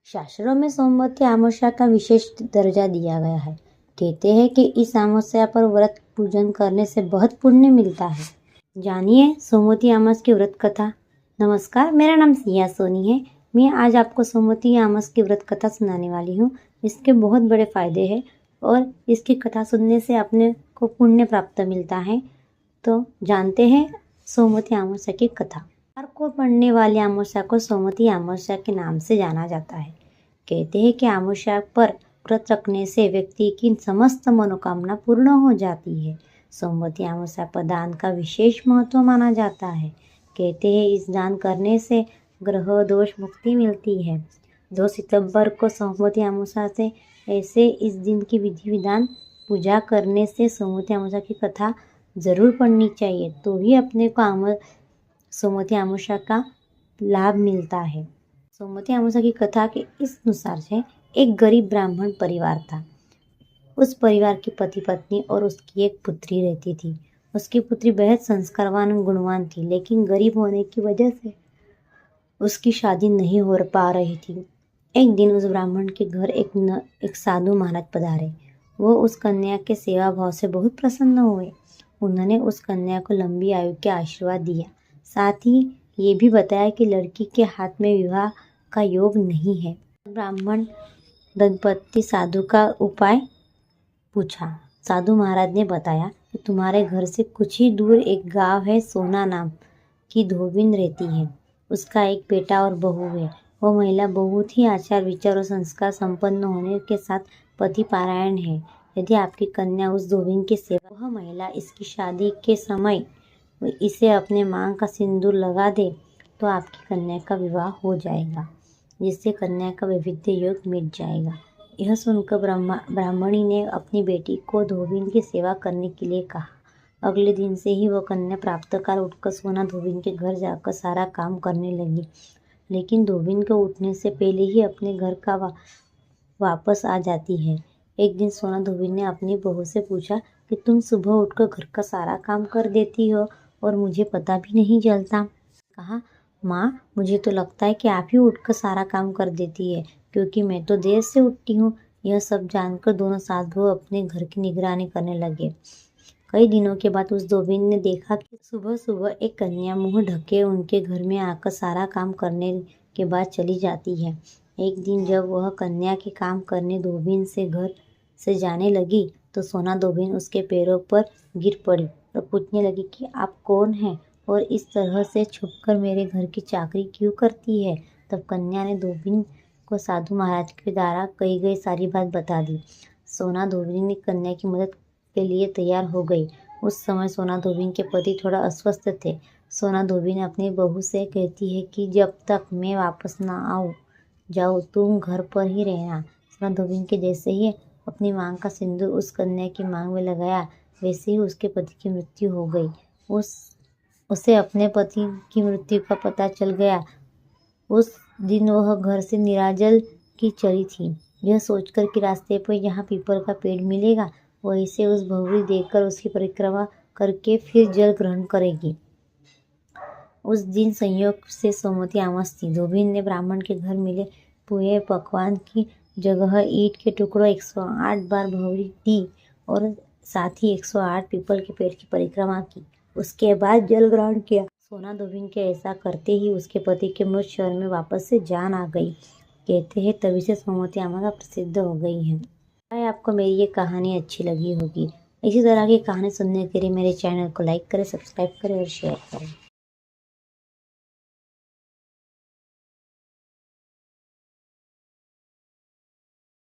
शास्त्रों में सोमवती अमावस्या का विशेष दर्जा दिया गया है। कहते हैं कि इस अमावस्या पर व्रत पूजन करने से बहुत पुण्य मिलता है। जानिए सोमवती अमावस्या की व्रत कथा। नमस्कार, मेरा नाम सिया सोनी है। मैं आज आपको सोमवती अमावस्या की व्रत कथा सुनाने वाली हूँ। इसके बहुत बड़े फायदे हैं और इसकी कथा सुनने से अपने को पुण्य प्राप्त मिलता है। तो जानते हैं सोमवती अमावस्या की कथा। को पड़ने वाली अमावस्या को सोमवती अमावस्या के नाम से जाना जाता है। कहते हैं कि अमावस्या पर व्रत रखने से व्यक्ति की समस्त मनोकामना पूर्ण हो जाती है। सोमवती अमावस्या पर दान का विशेष महत्व माना जाता है। कहते हैं इस दान करने से ग्रह दोष मुक्ति मिलती है। 2 सितंबर को सोमवती अमावस्या से ऐसे इस दिन की विधि विधान पूजा करने से सोमवती अमावस्या की कथा जरूर पढ़नी चाहिए, तो ही अपने को सोमवती अमावस्या का लाभ मिलता है। सोमवती अमावस्या की कथा के इस अनुसार से एक गरीब ब्राह्मण परिवार था। उस परिवार की पति पत्नी और उसकी एक पुत्री रहती थी। उसकी पुत्री बेहद संस्कारवान और गुणवान थी, लेकिन गरीब होने की वजह से उसकी शादी नहीं हो पा रही थी। एक दिन उस ब्राह्मण के घर एक साधु महाराज पधारे। वो उस कन्या के सेवा भाव से बहुत प्रसन्न हुए। उन्होंने उस कन्या को लंबी आयु के आशीर्वाद दिया। साथ ही ये भी बताया कि लड़की के हाथ में विवाह का योग नहीं है। ब्राह्मण दंपति साधु का उपाय पूछा। साधु महाराज ने बताया कि तुम्हारे घर से कुछ ही दूर एक गांव है, सोना नाम की धोबिन रहती है। उसका एक बेटा और बहू है। वो महिला बहुत ही आचार विचार और संस्कार संपन्न होने के साथ पति पारायण है। यदि आपकी कन्या उस धोबिन की सेवा, वह महिला इसकी शादी के समय इसे अपने मांग का सिंदूर लगा दे तो आपकी कन्या का विवाह हो जाएगा, जिससे कन्या का वैविध्य योग मिट जाएगा। यह सुनकर ब्राह्मणी ने अपनी बेटी को धोबिन की सेवा करने के लिए कहा। अगले दिन से ही वह कन्या प्राप्तकाल उठकर सोना धोबिन के घर जाकर सारा काम करने लगी, लेकिन धोबिन को उठने से पहले ही अपने घर का वापस आ जाती है। एक दिन सोना धोबिन ने अपनी बहू से पूछा कि तुम सुबह उठकर घर का सारा काम कर देती हो और मुझे पता भी नहीं चलता। कहा, माँ, मुझे तो लगता है कि आप ही उठकर सारा काम कर देती है, क्योंकि मैं तो देर से उठती हूँ। यह सब जानकर दोनों सास बहू अपने घर की निगरानी करने लगे। कई दिनों के बाद उस धोबिन ने देखा कि सुबह सुबह एक कन्या मुंह ढके उनके घर में आकर सारा काम करने के बाद चली जाती है। एक दिन जब वह कन्या के काम करने धोबिन से घर से जाने लगी तो सोना धोबिन उसके पैरों पर गिर पड़ी और पूछने लगी कि आप कौन हैं और इस तरह से छुपकर मेरे घर की चाकरी क्यों करती है। तब कन्या ने धोबिन को साधु महाराज के द्वारा कही गई सारी बात बता दी। सोना धोबिन ने कन्या की मदद के लिए तैयार हो गई। उस समय सोना धोबिन के पति थोड़ा अस्वस्थ थे। सोना धोबिन अपनी बहू से कहती है कि जब तक मैं वापस ना जाऊँ तुम घर पर ही रहना। सोना धोबिन के जैसे ही अपनी मांग का सिंदूर उस कन्या की मांग में लगाया, वैसे ही उसके पति की मृत्यु हो गई। उसे अपने पति की मृत्यु का पता चल गया। उस दिन वह घर से निराजल की चली थी, यह सोचकर कि रास्ते पर यहाँ पीपल का पेड़ मिलेगा, वहीं से उस बहुरी देखकर उसकी परिक्रमा करके फिर जल ग्रहण करेगी। उस दिन संयोग से सोमवती अमावस्या थी। धोबिन ने ब्राह्मण के घर मिले पुए पकवान की जगह ईंट के टुकड़ों 108 बार बहुरी दी और साथ ही 108 पीपल के पेड़ की परिक्रमा की। उसके बाद जल ग्रहण किया। सोना धोबिन के ऐसा करते ही उसके पति के मृत शरीर में वापस से जान आ गई। कहते हैं तभी से सोमवती अमावस्या प्रसिद्ध हो गई है। आपको मेरी ये कहानी अच्छी लगी होगी। इसी तरह की कहानी सुनने के लिए मेरे चैनल को लाइक करें, सब्सक्राइब करें और शेयर करें।